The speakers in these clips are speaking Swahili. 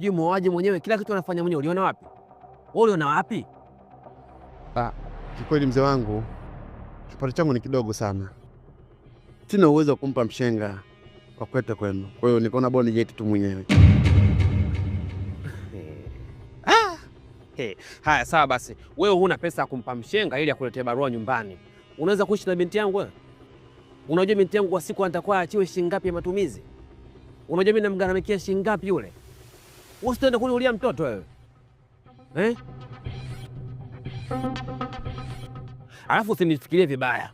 sijui muoaji mwenyewe, kila kitu anafanya mwenyewe. Uliona wapi? Wewe uliona wapi? Kikweli mzee wangu, kipato changu ni kidogo sana, sina uwezo wa kumpa mshenga kwa kwete kwenu. Kwa hiyo nikaona bora nijete tu mwenyewe. Haya sawa basi, wewe huna pesa ya kumpa mshenga ili akuletee barua nyumbani. Unaweza kuishi na binti yangu wewe? Unajua binti yangu kwa siku anatakuwa achiwe shilingi ngapi ya matumizi? Unajua mimi namgharamikia shilingi ngapi yule? Usitende kuniulia mtoto wewe. Alafu usinifikirie vibaya.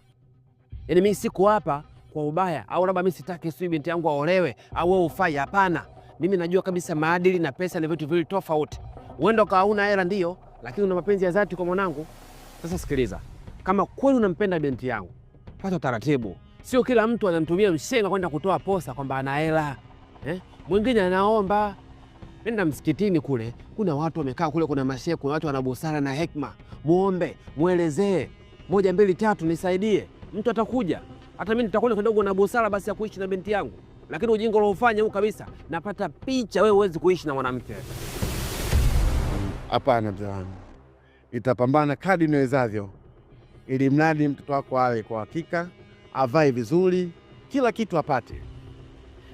Yaani mimi siko hapa kwa ubaya au labda mimi sitaki sio binti yangu aolewe au wewe ufai, hapana. Mimi najua kabisa maadili na pesa ni vitu viwili tofauti. Uenda ukawa huna hela ndio, lakini una mapenzi ya dhati kwa mwanangu. Sasa sikiliza. Kama kweli unampenda binti yangu, pata taratibu. Sio kila mtu anamtumia mshenga kwenda kutoa posa kwamba ana hela. Mwingine anaomba. Nenda msikitini kule, kuna watu wamekaa kule, kuna mashehe, kuna watu wana busara na hekima. Muombe, muelezee, 1 2 3 nisaidie. Mtu atakuja. Hata mimi nitakuwa kidogo na busara basi ya kuishi na binti yangu. Lakini ujinga uliofanya huu kabisa, napata picha wewe huwezi kuishi na mwanamke. Hapana mzee wangu, nitapambana kadri niwezavyo ili mradi mtoto wako awe kwa hakika, avae vizuri, kila kitu apate.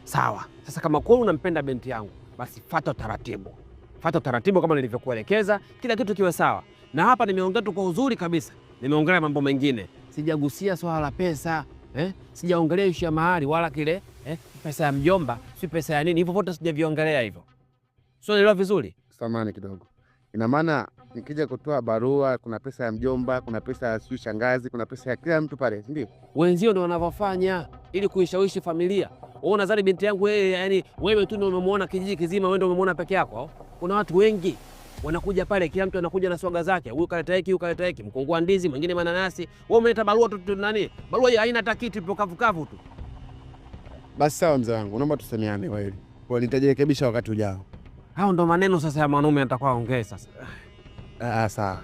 Sawa. Sasa kama kweli unampenda binti yangu, basi fuata taratibu. Fuata taratibu kama nilivyokuelekeza, kila kitu kiwe sawa. Na hapa nimeongea tu kwa uzuri kabisa. Nimeongelea mambo mengine. Sijagusia swala la pesa, sijaongelea ishu ya mahari wala kile, pesa ya mjomba, si pesa ya nini. Hivyo vote sijaviongelea hivyo. Sio, nielewa vizuri? Samahani kidogo. Ina maana nikija kutoa barua kuna pesa ya mjomba, kuna pesa ya shangazi, kuna pesa ya kila mtu pale, ndio? Wenzio ndio wanavyofanya ili kuishawishi familia. Wewe unadhani binti yangu yani wewe tu ndio umemwona kijiji kizima, wewe ndio umemwona peke yako? Kuna watu wengi wanakuja pale, kila mtu anakuja na swaga zake. Huyu kaleta hiki, huyu kaleta hiki, mkungu wa ndizi, mwingine mananasi. Wewe umeleta barua tu nani? Barua hii haina hata kitu, ipo kavu tu. Basi sawa mzee wangu, naomba tusemeane kwa hili. Kwa nitajirekebisha wakati ujao. Hao ndo maneno sasa ya mwanaume atakuwa ongee sasa. Sawa.